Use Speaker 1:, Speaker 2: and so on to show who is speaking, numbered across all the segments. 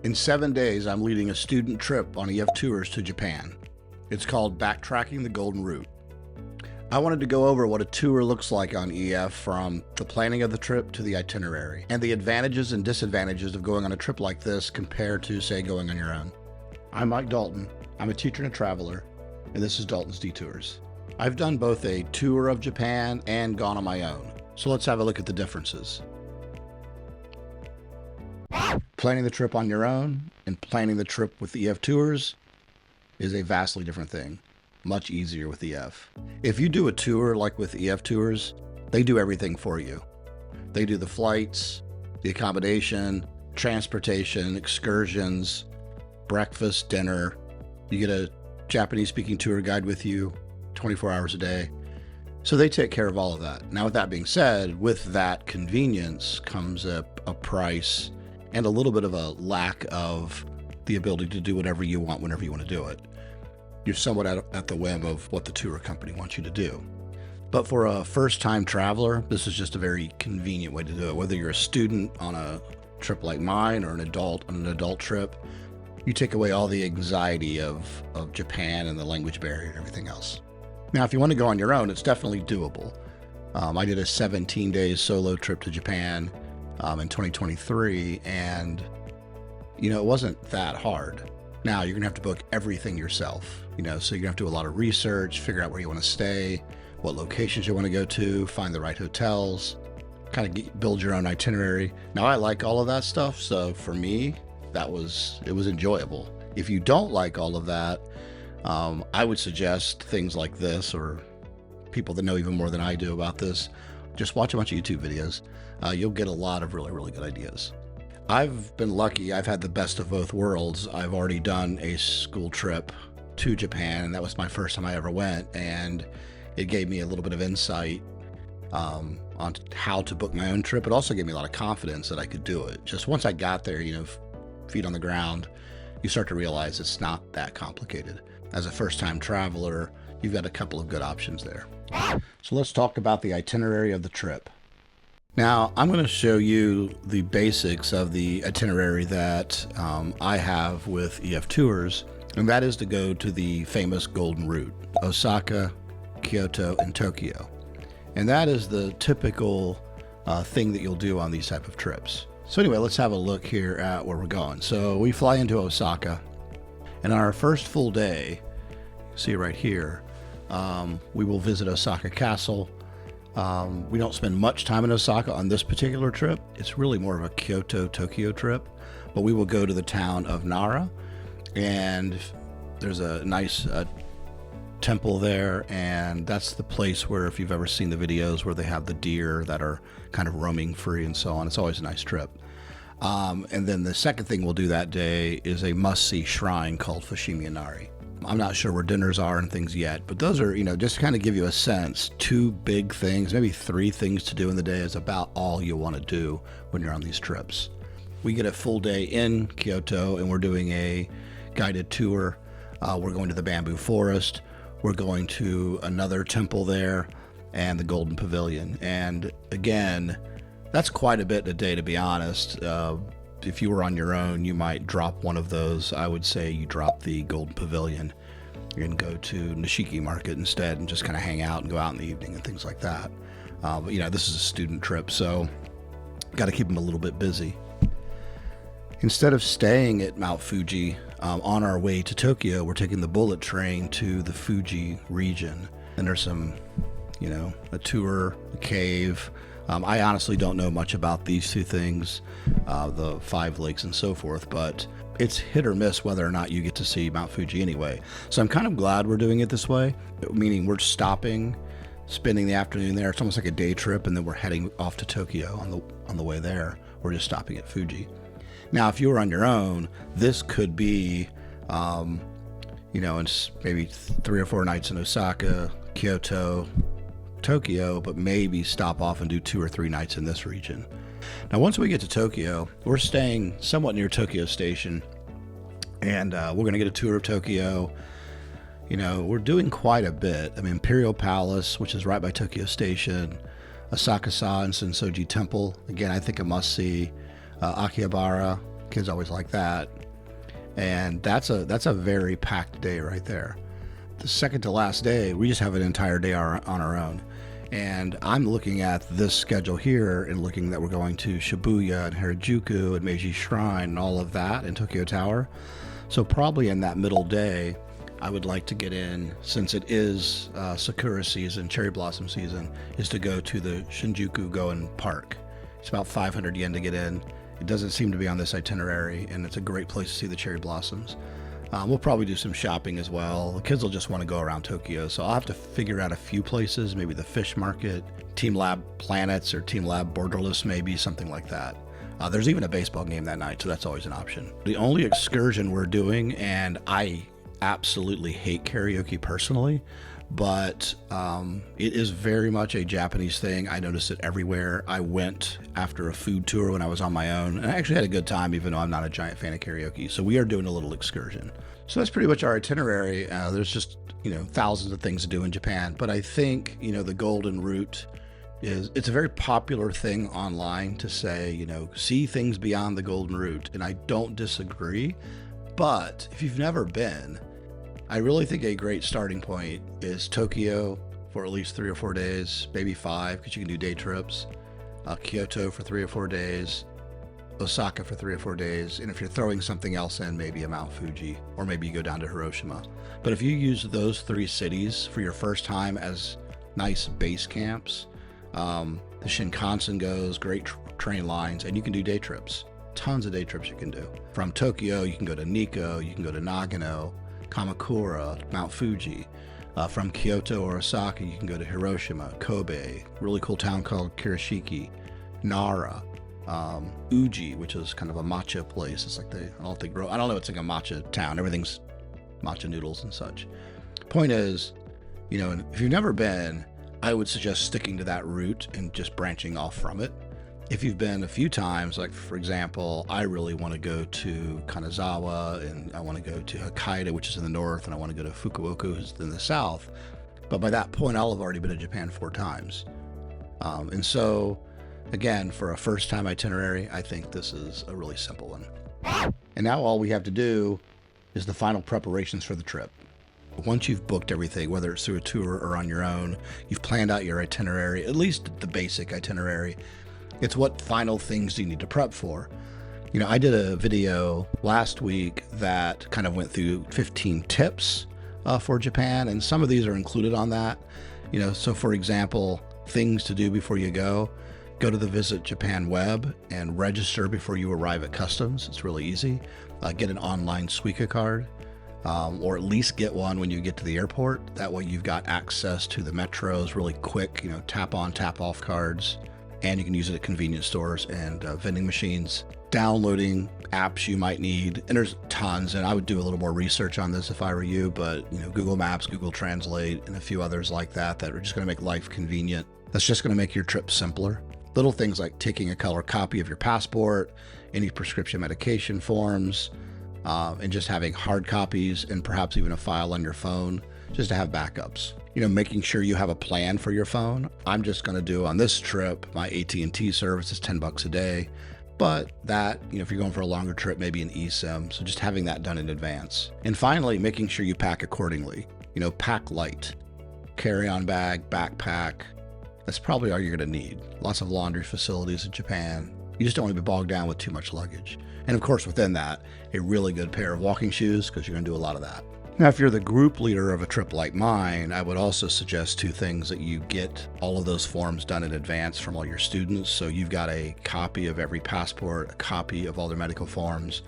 Speaker 1: In 7 days, I'm leading a student trip on EF Tours to Japan. It's called Backtracking the Golden Route. I wanted to go over what a tour looks like on EF, from the planning of the trip to the itinerary, and the advantages and disadvantages of going on a trip like this compared to, say, going on your own. I'm Mike Dalton. I'm a teacher and a traveler, and this is Dalton's Detours. I've done both a tour of Japan and gone on my own, so let's have a look at the differences. Planning the trip on your own and planning the trip with EF Tours is a vastly different thing. Much easier with EF. If you do a tour like with EF Tours, they do everything for you. They do the flights, the accommodation, transportation, excursions, breakfast, dinner. You get a Japanese-speaking tour guide with you 24 hours a day. So they take care of all of that. Now, with that being said, with that convenience comes a price and a little bit of a lack of the ability to do whatever you want whenever you want to do it. You're somewhat at the whim of what the tour company wants you to do. But for a first-time traveler, this is just a very convenient way to do it. Whether you're a student on a trip like mine or an adult on an adult trip, you take away all the anxiety of Japan and the language barrier and everything else. Now, if you want to go on your own, it's definitely doable. I did a 17-day solo trip to Japan in 2023, and it wasn't that hard. Now you're gonna have to book everything yourself, so you're gonna have to do a lot of research, figure out where you want to stay, what locations you want to go to, find the right hotels, kind of build your own itinerary. Now, I like all of that stuff, so for me, it was enjoyable. If you don't like all of that, I would suggest things like this, or people that know even more than I do about this, just watch a bunch of YouTube videos. You'll get a lot of really, really good ideas. I've been lucky. I've had the best of both worlds. I've already done a school trip to Japan, and that was my first time I ever went, and it gave me a little bit of insight on how to book my own trip. It also gave me a lot of confidence that I could do it. Just once I got there, feet on the ground, you start to realize it's not that complicated. As a first-time traveler, you've got a couple of good options there. So let's talk about the itinerary of the trip. Now, I'm going to show you the basics of the itinerary that I have with EF Tours, and that is to go to the famous Golden Route, Osaka, Kyoto, and Tokyo. And that is the typical thing that you'll do on these type of trips. So anyway, let's have a look here at where we're going. So we fly into Osaka, and on our first full day, see right here, we will visit Osaka Castle. We don't spend much time in Osaka on this particular trip. It's really more of a Kyoto-Tokyo trip, but we will go to the town of Nara, and there's a nice temple there, and that's the place where, if you've ever seen the videos where they have the deer that are kind of roaming free and so on, it's always a nice trip. And then the second thing we'll do that day is a must-see shrine called Fushimi Inari. I'm not sure where dinners are and things yet, but those are, just to kind of give you a sense, 2 big things, maybe 3 things to do in the day is about all you want to do when you're on these trips. We get a full day in Kyoto, and we're doing a guided tour. We're going to the bamboo forest. We're going to another temple there and the Golden Pavilion. And again, that's quite a bit a day, to be honest. If you were on your own, you might drop one of those. I would say you drop the Golden Pavilion and go to Nishiki Market instead, and just kind of hang out and go out in the evening and things like that. But this is a student trip, so got to keep them a little bit busy. Instead of staying at Mount Fuji, on our way to Tokyo, we're taking the bullet train to the Fuji region. And there's some, a tour, a cave. I honestly don't know much about these 2 things, the 5 lakes and so forth, but it's hit or miss whether or not you get to see Mount Fuji anyway. So I'm kind of glad we're doing it this way, meaning we're stopping, spending the afternoon there. It's almost like a day trip, and then we're heading off to Tokyo on the way there. We're just stopping at Fuji. Now, if you were on your own, this could be, it's maybe 3 or 4 nights in Osaka, Kyoto, Tokyo, but maybe stop off and do 2 or 3 nights in this region. Now, once we get to Tokyo, we're staying somewhat near Tokyo Station, and we're going to get a tour of Tokyo. We're doing quite a bit. Imperial Palace, which is right by Tokyo Station, Asakusa and Sensoji Temple. Again, I think a must-see. Akihabara, Kids always like that. And that's a very packed day right there. The second to last day, we just have an entire day on our own. And I'm looking at this schedule here and looking that we're going to Shibuya and Harajuku and Meiji Shrine and all of that and Tokyo Tower. So probably in that middle day, I would like to get in, since it is Sakura season, cherry blossom season, is to go to the Shinjuku Goen Park. It's about 500 yen to get in. It doesn't seem to be on this itinerary, and it's a great place to see the cherry blossoms. We'll probably do some shopping as well. The kids will just want to go around Tokyo, so I'll have to figure out a few places, maybe the fish market, Team Lab Planets or Team Lab Borderless, maybe something like that. There's even a baseball game that night, so that's always an option. The only excursion we're doing, and I absolutely hate karaoke personally, but it is very much a Japanese thing. I notice it everywhere. I went after a food tour when I was on my own, and I actually had a good time, even though I'm not a giant fan of karaoke. So we are doing a little excursion. So that's pretty much our itinerary. There's just, thousands of things to do in Japan, but I think, the golden route it's a very popular thing online to say, see things beyond the golden route. And I don't disagree, but if you've never been, I really think a great starting point is Tokyo for at least 3 or 4 days, maybe 5, because you can do day trips. Kyoto for 3 or 4 days, Osaka for 3 or 4 days, and if you're throwing something else in, maybe a Mount Fuji, or maybe you go down to Hiroshima. But if you use those 3 cities for your first time as nice base camps, the Shinkansen goes, great train lines, and you can do day trips. Tons of day trips you can do. From Tokyo, you can go to Nikko, you can go to Nagano, Kamakura, Mount Fuji. From Kyoto or Osaka, you can go to Hiroshima, Kobe, really cool town called Kirishiki, Nara, Uji, which is kind of a matcha place. It's like I don't know, it's like a matcha town. Everything's matcha noodles and such. Point is, if you've never been, I would suggest sticking to that route and just branching off from it. If you've been a few times, like for example, I really want to go to Kanazawa and I want to go to Hokkaido, which is in the north, and I want to go to Fukuoka, which is in the south. But by that point, I'll have already been to Japan 4 times. And so, again, for a first-time itinerary, I think this is a really simple one. And now all we have to do is the final preparations for the trip. Once you've booked everything, whether it's through a tour or on your own, you've planned out your itinerary, at least the basic itinerary. It's what final things do you need to prep for. I did a video last week that kind of went through 15 tips for Japan, and some of these are included on that. So for example, things to do before you go to the Visit Japan web and register before you arrive at customs. It's really easy. Get an online Suica card. Or at least get one when you get to the airport. That way you've got access to the metros really quick, tap on, tap off cards, and you can use it at convenience stores and vending machines. Downloading apps you might need, and there's tons, and I would do a little more research on this if I were you, but Google Maps, Google Translate, and a few others like that are just going to make life convenient. That's just going to make your trip simpler. Little things like taking a color copy of your passport, any prescription medication forms, and just having hard copies and perhaps even a file on your phone just to have backups. Making sure you have a plan for your phone. I'm just going to do on this trip, my AT&T service is $10 a day, but that, if you're going for a longer trip, maybe an eSIM. So just having that done in advance. And finally, making sure you pack accordingly. Pack light, carry-on bag, backpack. That's probably all you're going to need. Lots of laundry facilities in Japan. You just don't want to be bogged down with too much luggage. And of course, within that, a really good pair of walking shoes, because you're going to do a lot of that. Now, if you're the group leader of a trip like mine, I would also suggest 2 things: that you get all of those forms done in advance from all your students. So you've got a copy of every passport, a copy of all their medical forms,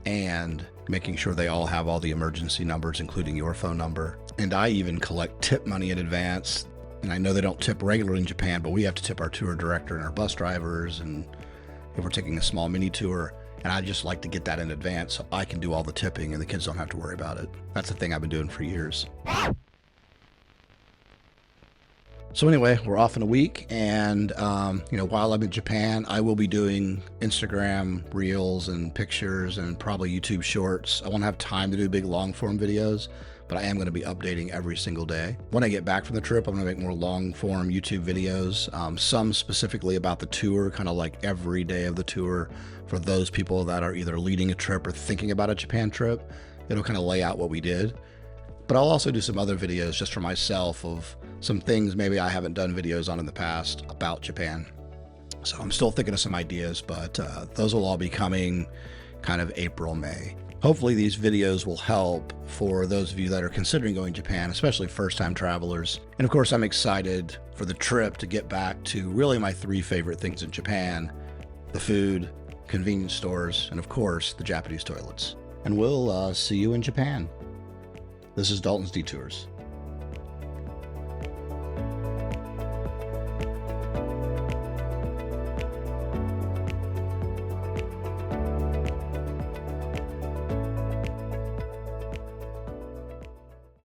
Speaker 1: and making sure they all have all the emergency numbers, including your phone number. And I even collect tip money in advance. And I know they don't tip regularly in Japan, but we have to tip our tour director and our bus drivers, and if we're taking a small mini tour. And I just like to get that in advance so I can do all the tipping and the kids don't have to worry about it. That's the thing I've been doing for years. So anyway, we're off in a week, and while I'm in Japan, I will be doing Instagram reels and pictures and probably YouTube shorts. I won't have time to do big long form videos, but I am going to be updating every single day. When I get back from the trip, I'm going to make more long form YouTube videos, some specifically about the tour, kind of like every day of the tour for those people that are either leading a trip or thinking about a Japan trip. It'll kind of lay out what we did. But I'll also do some other videos just for myself of some things maybe I haven't done videos on in the past about Japan. So I'm still thinking of some ideas, but those will all be coming kind of April, May. Hopefully these videos will help for those of you that are considering going to Japan, especially first-time travelers. And of course, I'm excited for the trip to get back to really my 3 favorite things in Japan: the food, convenience stores, and of course, the Japanese toilets. And we'll see you in Japan. This is Dalton's Detours.